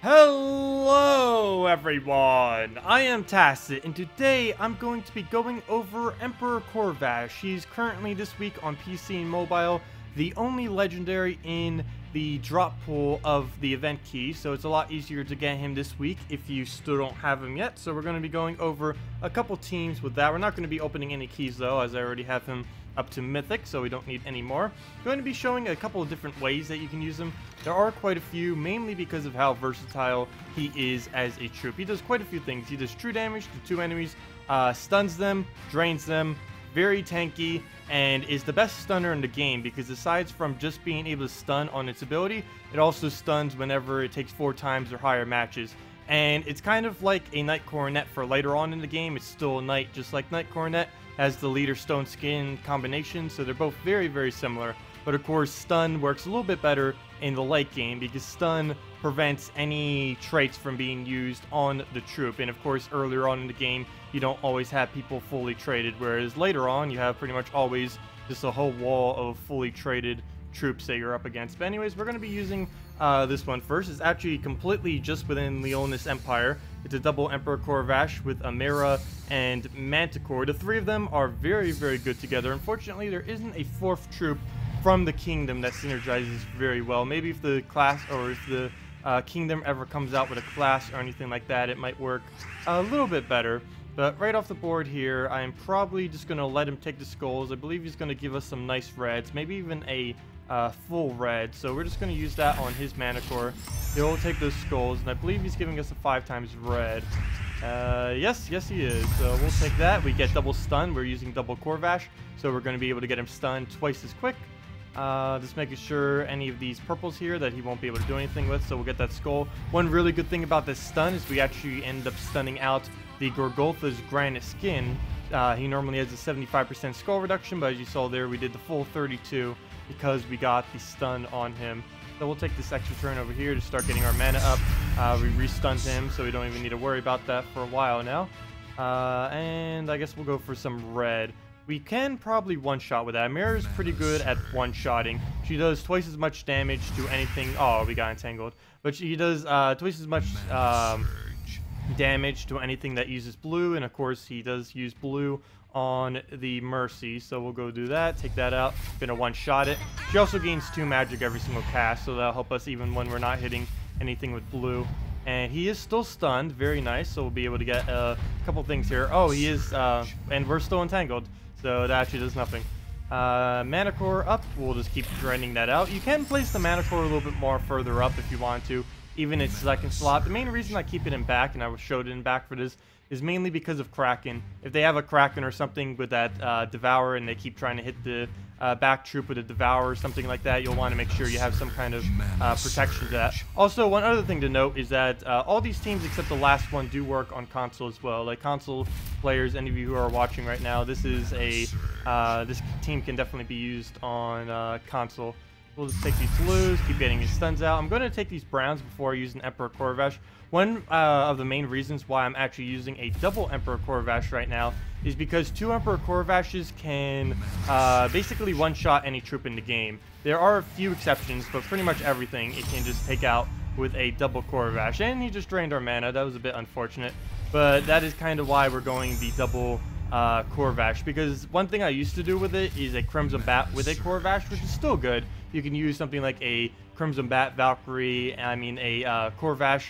Hello everyone, I am Tacet, and today I'm going to be going over Emperor Khorvash. He's currently this week on PC and mobile, the only legendary in the drop pool of the event key, so it's a lot easier to get him this week if you still don't have him yet. So we're going to be going over a couple teams with that. We're not going to be opening any keys though, as I already have him up to Mythic, so we don't need any more. I'm going to be showing a couple of different ways that you can use him. There are quite a few, mainly because of how versatile he is as a troop. He does quite a few things. He does true damage to two enemies, stuns them, drains them, very tanky, and is the best stunner in the game because aside from just being able to stun on its ability, it also stuns whenever it takes 4 times or higher matches. And it's kind of like a Knight Coronet for later on in the game. It's still a Knight, just like Knight Coronet has the Leader Stone Skin combination, so they're both very, very similar. But of course, stun works a little bit better in the late game because stun prevents any traits from being used on the troop. And of course, earlier on in the game, you don't always have people fully traded, whereas later on, you have pretty much always just a whole wall of fully traded troops that you're up against. But anyways, we're going to be using this one first. It's actually completely just within Leonis Empire. It's a double Emperor Khorvash with Amira and Manticore. The three of them are very, very good together. Unfortunately, there isn't a fourth troop from the kingdom that synergizes very well. Maybe if the class or if the kingdom ever comes out with a class or anything like that, it might work a little bit better. But right off the board here, I am probably just going to let him take the skulls. I believe he's going to give us some nice reds, maybe even a full red. So we're just going to use that on his Manticore. He'll take those skulls, and I believe he's giving us a 5 times red. Yes he is. So we'll take that. We get double stun. We're using double Khorvash, so we're going to be able to get him stunned twice as quick. Just making sure any of these purples here that he won't be able to do anything with, so we'll get that skull. One really good thing about this stun is we actually end up stunning out the Gorgotha's Granite Skin. He normally has a 75% skull reduction, but as you saw there, we did the full 32 because we got the stun on him. So we'll take this extra turn over here to start getting our mana up. We re-stunned him, so we don't even need to worry about that for a while now. And I guess we'll go for some red. We can probably one-shot with that. Amira's pretty good at one-shotting. She does twice as much damage to anything. Oh, we got entangled. But she does twice as much damage to anything that uses blue. And of course, he does use blue on the Mercy. So we'll go do that. Take that out. Gonna one-shot it. She also gains 2 magic every single cast. So that'll help us even when we're not hitting anything with blue. And he is still stunned. Very nice. So we'll be able to get a couple things here. Oh, he is... and we're still entangled. So that actually does nothing. Manticore up, we'll just keep draining that out. You can place the Manticore a little bit more further up if you want to, even its second slot. The main reason I keep it in back, and I showed it in back for this, is mainly because of Kraken. If they have a Kraken or something with that Devour and they keep trying to hit the back troop with a Devour or something like that, you'll want to make sure you have some kind of protection to that. Also, one other thing to note is that all these teams except the last one do work on console as well. Like console players, any of you who are watching right now, this is a this team can definitely be used on console. We'll just take these blues, keep getting these stuns out. I'm going to take these browns before I use an Emperor Khorvash. One of the main reasons why I'm actually using a double Emperor Khorvash right now is because 2 Emperor Khorvashes can basically one-shot any troop in the game. There are a few exceptions, but pretty much everything it can just take out with a double Khorvash. And he just drained our mana. That was a bit unfortunate. But that is kind of why we're going the double Khorvash, because one thing I used to do with it is a Crimson Bat with a Khorvash, which is still good. You can use something like a Crimson Bat Valkyrie, a Khorvash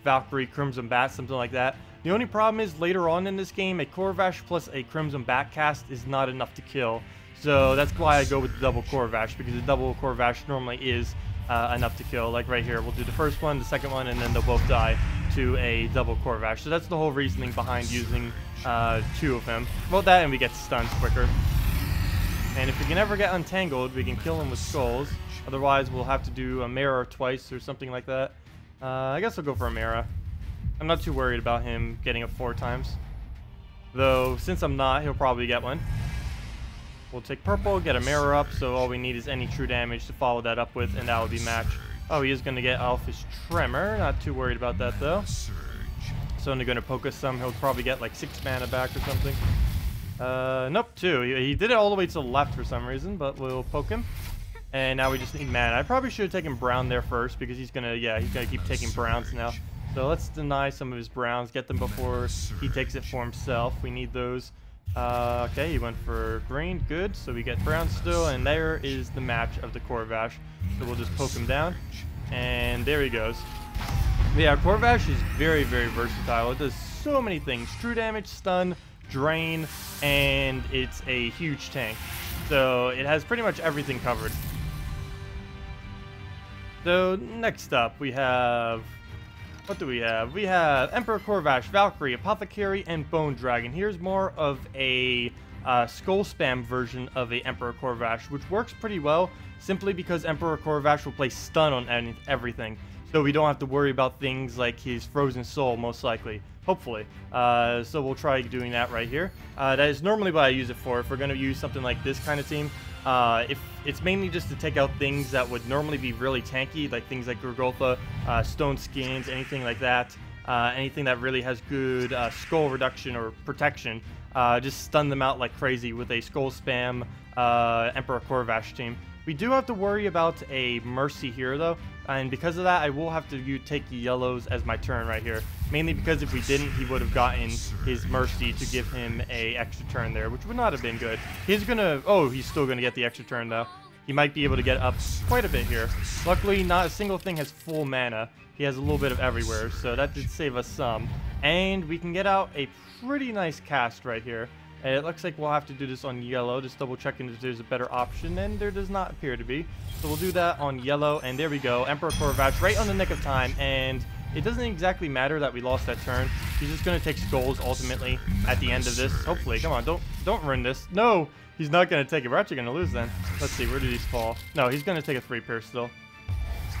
Valkyrie Crimson Bat, something like that. The only problem is later on in this game, a Khorvash plus a Crimson Bat cast is not enough to kill. So that's why I go with the double Khorvash, because the double Khorvash normally is enough to kill. Like right here, we'll do the first one, the second one, and then they'll both die to a double Khorvash. So that's the whole reasoning behind using 2 of them. Well, that and we get stunned quicker. And if we can ever get untangled, we can kill him with skulls. Otherwise, we'll have to do a mirror twice or something like that. I guess I'll go for a mirror. I'm not too worried about him getting it 4 times. Though, since I'm not, he'll probably get one. We'll take purple, get a mirror up, so all we need is any true damage to follow that up with, and that would be match. Oh, he is going to get off his Tremor. Not too worried about that, though. So I'm going to poke us some. He'll probably get like 6 mana back or something. Nope, 2. He did it all the way to the left for some reason, but we'll poke him. And now we just need mana. I probably should have taken Brown there first because he's gonna, yeah, he's gonna keep taking Browns now. So let's deny some of his Browns, get them before he takes it for himself. We need those. Okay, he went for green. Good. So we get Brown still, and there is the match of the Khorvash. So we'll just poke him down, and there he goes. But yeah, Khorvash is very, very versatile. It does so many things: true damage, stun, drain, and it's a huge tank. So it has pretty much everything covered. So next up, we have... what do we have? We have Emperor Khorvash, Valkyrie, Apothecary, and Bone Dragon. Here's more of a skull spam version of a Emperor Khorvash, which works pretty well simply because Emperor Khorvash will play stun on everything. So we don't have to worry about things like his Frozen Soul, most likely. Hopefully. So we'll try doing that right here. That is normally what I use it for. If we're going to use something like this kind of team, if it's mainly just to take out things that would normally be really tanky, like things like Gurgotha, Stone Skins, anything like that. Anything that really has good skull reduction or protection. Just stun them out like crazy with a skull spam Emperor Khorvash team. We do have to worry about a Mercy here, though, and because of that, I will have to take yellows as my turn right here. Mainly because if we didn't, he would have gotten his Mercy to give him a extra turn there, which would not have been good. He's gonna... oh, he's still gonna get the extra turn, though. He might be able to get up quite a bit here. Luckily, not a single thing has full mana. He has a little bit of everywhere, so that did save us some. And we can get out a pretty nice cast right here. And it looks like we'll have to do this on yellow, just double checking if there's a better option, and there does not appear to be. So we'll do that on yellow, and there we go. Emperor Khorvash right on the nick of time, and it doesn't exactly matter that we lost that turn. He's just going to take skulls ultimately at the end of this. Hopefully, come on, don't ruin this. No, he's not going to take it. We're actually going to lose then. Let's see, where did he fall? No, he's going to take a 3-pair still.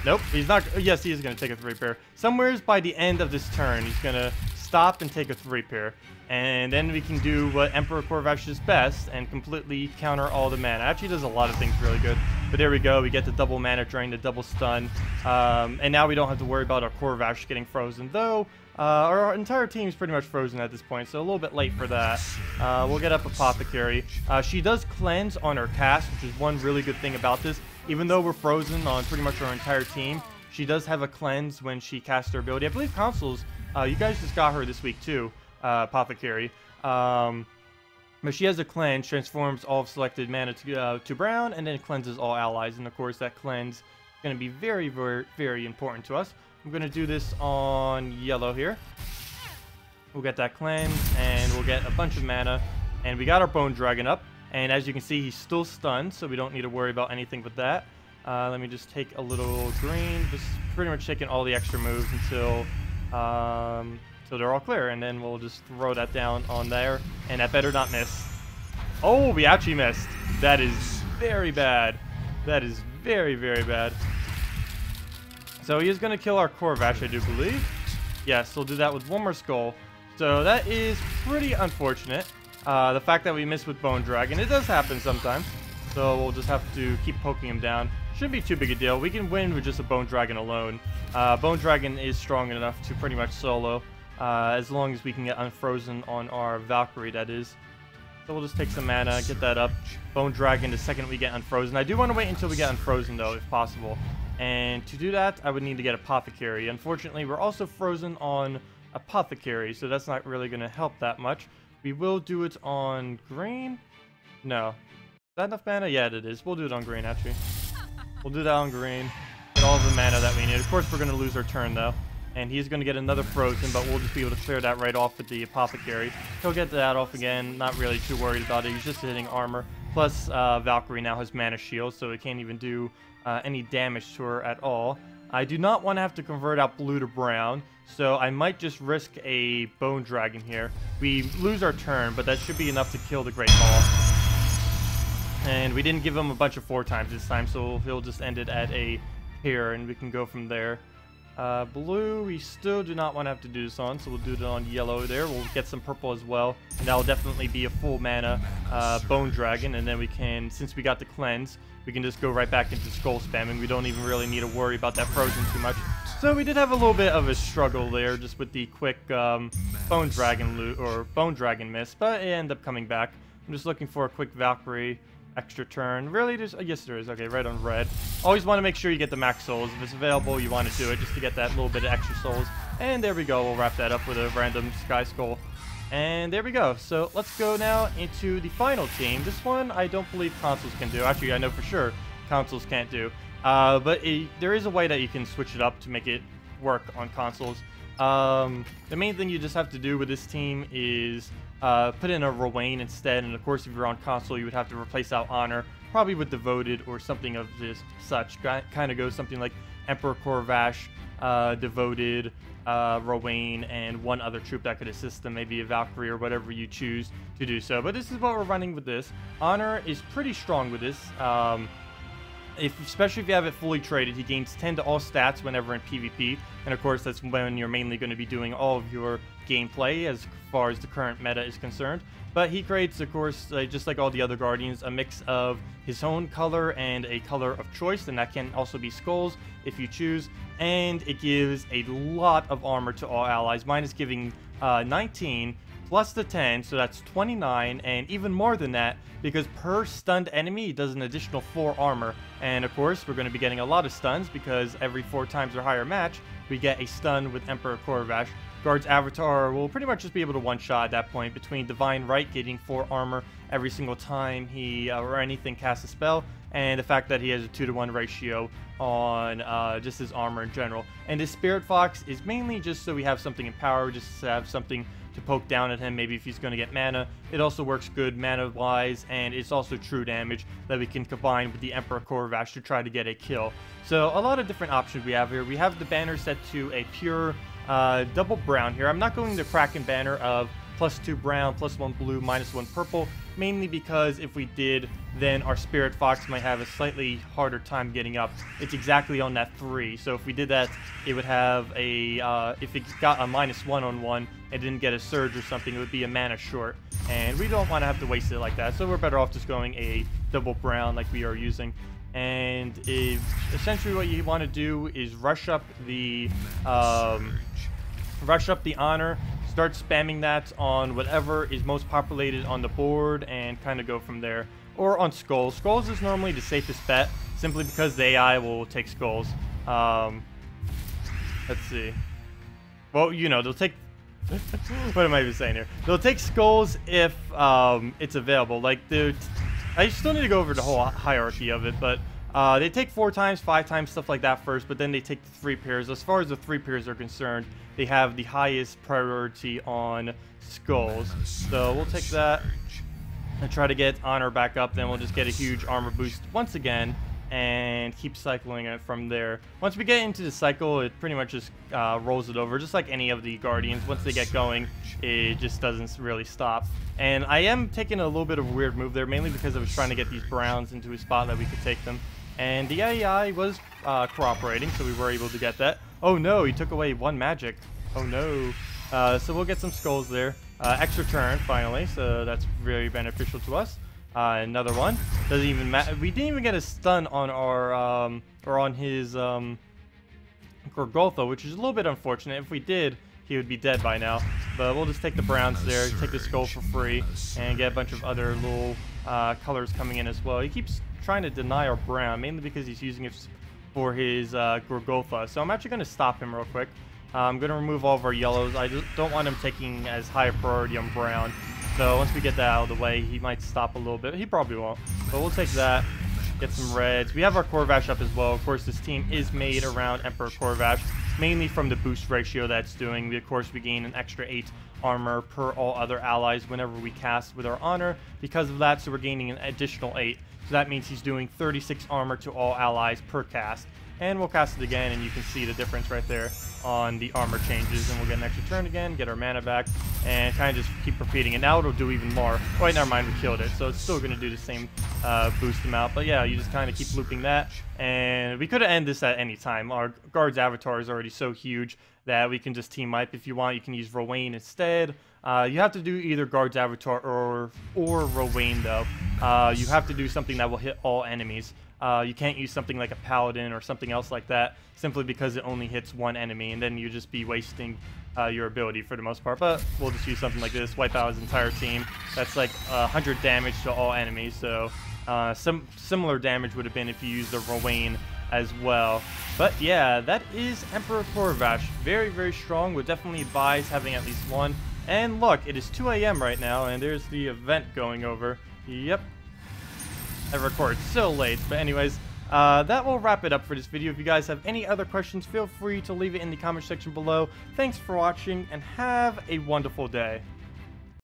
Nope, he's not. Yes, he is going to take a 3-pair. Somewheres by the end of this turn, he's going to stop and take a 3-pair. And then we can do what Emperor Khorvash does best and completely counter all the mana. Actually does a lot of things really good. But there we go. We get the double mana drain, the double stun. And now we don't have to worry about our Khorvash getting frozen. Though, our entire team is pretty much frozen at this point. So a little bit late for that. We'll get up Apothecary. She does cleanse on her cast, which is one really good thing about this. Even though we're frozen on pretty much our entire team, she does have a cleanse when she casts her ability. I believe consoles, you guys just got her this week too. Apothecary. But she has a cleanse, transforms all of selected mana to brown, and then it cleanses all allies. And of course, that cleanse is going to be very, very, very important to us. I'm going to do this on yellow here. We'll get that cleanse, and we'll get a bunch of mana. And we got our Bone Dragon up. And as you can see, he's still stunned, so we don't need to worry about anything with that. Let me just take a little green. Just pretty much taking all the extra moves until... so they're all clear, and then we'll just throw that down on there, and that better not miss. Oh, we actually missed. That is very bad. That is very, very bad. So he is going to kill our Khorvash, I do believe. Yes, we'll do that with one more skull. So that is pretty unfortunate. The fact that we missed with Bone Dragon, it does happen sometimes. So we'll just have to keep poking him down. Shouldn't be too big a deal. We can win with just a Bone Dragon alone. Bone Dragon is strong enough to pretty much solo. As long as we can get unfrozen on our Valkyrie, that is. So we'll just take some mana, get that up. Bone Dragon the second we get unfrozen. I do want to wait until we get unfrozen, though, if possible. And to do that, I would need to get Apothecary. Unfortunately, we're also frozen on Apothecary, so that's not really going to help that much. We will do it on green. No. Is that enough mana? Yeah, it is. We'll do it on green, actually. We'll do that on green. Get all the mana that we need. Of course, we're going to lose our turn, though. And he's going to get another frozen, but we'll just be able to clear that right off with the Apothecary. He'll get that off again. Not really too worried about it. He's just hitting armor. Plus, Valkyrie now has mana shield, so it can't even do any damage to her at all. I do not want to have to convert out blue to brown, so I might just risk a Bone Dragon here. We lose our turn, but that should be enough to kill the Great Ball. And we didn't give him a bunch of 4 times this time, so he'll just end it at a pair, and we can go from there. Blue, we still do not want to have to do this on, so we'll do it on yellow there. We'll get some purple as well, and that will definitely be a full mana Bone Dragon, and then we can, since we got the cleanse, we can just go right back into skull spamming. We don't even really need to worry about that frozen too much. So we did have a little bit of a struggle there, just with the quick Bone Dragon miss, but it ended up coming back. I'm just looking for a quick Valkyrie. extra turn. Really, there's... yes, there is. Okay, right on red. Always want to make sure you get the max souls. If it's available, you want to do it just to get that little bit of extra souls. And there we go. We'll wrap that up with a random Sky Skull. And there we go. So let's go now into the final team. This one I don't believe consoles can do. Actually, I know for sure consoles can't do. But there is a way that you can switch it up to make it work on consoles. The main thing you just have to do with this team is put in a Rowan instead. And of course, if you're on console, you would have to replace out Honor, probably with Devoted or something of this such. Kind of goes something like Emperor Khorvash, Devoted, Rowan, and one other troop that could assist them, maybe a Valkyrie or whatever you choose to do so. But this is what we're running with this. Honor is pretty strong with this. Especially if you have it fully traded, he gains 10 to all stats whenever in PvP, and of course that's when you're mainly going to be doing all of your gameplay as far as the current meta is concerned. But he creates, of course, just like all the other Guardians, a mix of his own color and a color of choice, and that can also be skulls if you choose, and it gives a lot of armor to all allies. Mine is giving 19 plus the 10, so that's 29, and even more than that, because per stunned enemy, it does an additional 4 armor. And of course, we're going to be getting a lot of stuns, because every 4 times or higher match, we get a stun with Emperor Khorvash. Guard's Avatar will pretty much just be able to one-shot at that point, between Divine Right getting 4 armor every single time he or anything casts a spell, and the fact that he has a 2-to-1 ratio on just his armor in general. And his Spirit Fox is mainly just so we have something in power, just to have something to poke down at him, maybe if he's going to get mana. It also works good mana-wise, and it's also true damage that we can combine with the Emperor Khorvash to try to get a kill. So a lot of different options we have here. We have the banner set to a pure double brown here. I'm not going the Kraken banner of +2 brown, +1 blue, -1 purple, mainly because if we did, then our Spirit Fox might have a slightly harder time getting up. It's exactly on that 3, so if we did that, it would have a, if it got a -1 on one and didn't get a surge or something, it would be a mana short, and we don't want to have to waste it like that, so we're better off just going a double brown like we are using. And essentially what you want to do is rush up the honor, start spamming that on whatever is most populated on the board, and kind of go from there. Or on skulls. Skulls is normally the safest bet, simply because the AI will take skulls. Let's see. Well, you know, they'll take... what am I even saying here? They'll take skulls if it's available. Like, I still need to go over the whole hierarchy of it, but they take 4 times, 5 times, stuff like that first, but then they take the 3 pairs. As far as the 3 pairs are concerned, they have the highest priority on skulls. So we'll take that and try to get honor back up, then we'll just get a huge armor boost once again and keep cycling it from there. Once we get into the cycle, it pretty much just rolls it over, just like any of the Guardians. Once they get going, it just doesn't really stop. And I am taking a little bit of a weird move there, mainly because I was trying to get these Browns into a spot that we could take them. And the AI was cooperating, so we were able to get that. Oh no, he took away 1 magic. Oh no. So we'll get some skulls there. Extra turn, finally, so that's very beneficial to us. Another one. Doesn't even matter. We didn't even get a stun on our, or on his, Gorgoltha, which is a little bit unfortunate. If we did, he would be dead by now. But we'll just take the Browns there, take the skull for free, and get a bunch of other little colors coming in as well. He keeps trying to deny our brown, mainly because he's using it for his Gorgoltha. So I'm actually going to stop him real quick. I'm going to remove all of our yellows. I just don't want him taking as high a priority on brown. So once we get that out of the way, he might stop a little bit. He probably won't. But we'll take that. Get some reds. We have our Khorvash up as well. Of course, this team is made around Emperor Khorvash, mainly from the boost ratio that's doing. Of course, we gain an extra 8 armor per all other allies whenever we cast with our honor. Because of that, so we're gaining an additional 8. So that means he's doing 36 armor to all allies per cast. And we'll cast it again, and you can see the difference right there on the armor changes. And we'll get an extra turn again, get our mana back, and kind of just keep repeating it. Now it'll do even more. Oh, wait, never mind, we killed it. So it's still going to do the same boost amount. But yeah, you just kind of keep looping that. And we could have ended this at any time. Our guard's avatar is already so huge that we can just team up. If you want, you can use Rowan instead. You have to do either guard's avatar or Rowan, though. You have to do something that will hit all enemies. You can't use something like a paladin or something else like that, simply because it only hits 1 enemy, and then you just be wasting your ability for the most part. But we'll just use something like this, wipe out his entire team. That's like 100 damage to all enemies, so Some similar damage would have been if you used the Rowan as well. But yeah, that is Emperor Khorvash. Very, very strong. Would definitely advise having at least one. And look, it is 2 a.m. right now, and there's the event going over. Yep. I record so late. But anyways, that will wrap it up for this video. If you guys have any other questions, feel free to leave it in the comment section below. Thanks for watching, and have a wonderful day.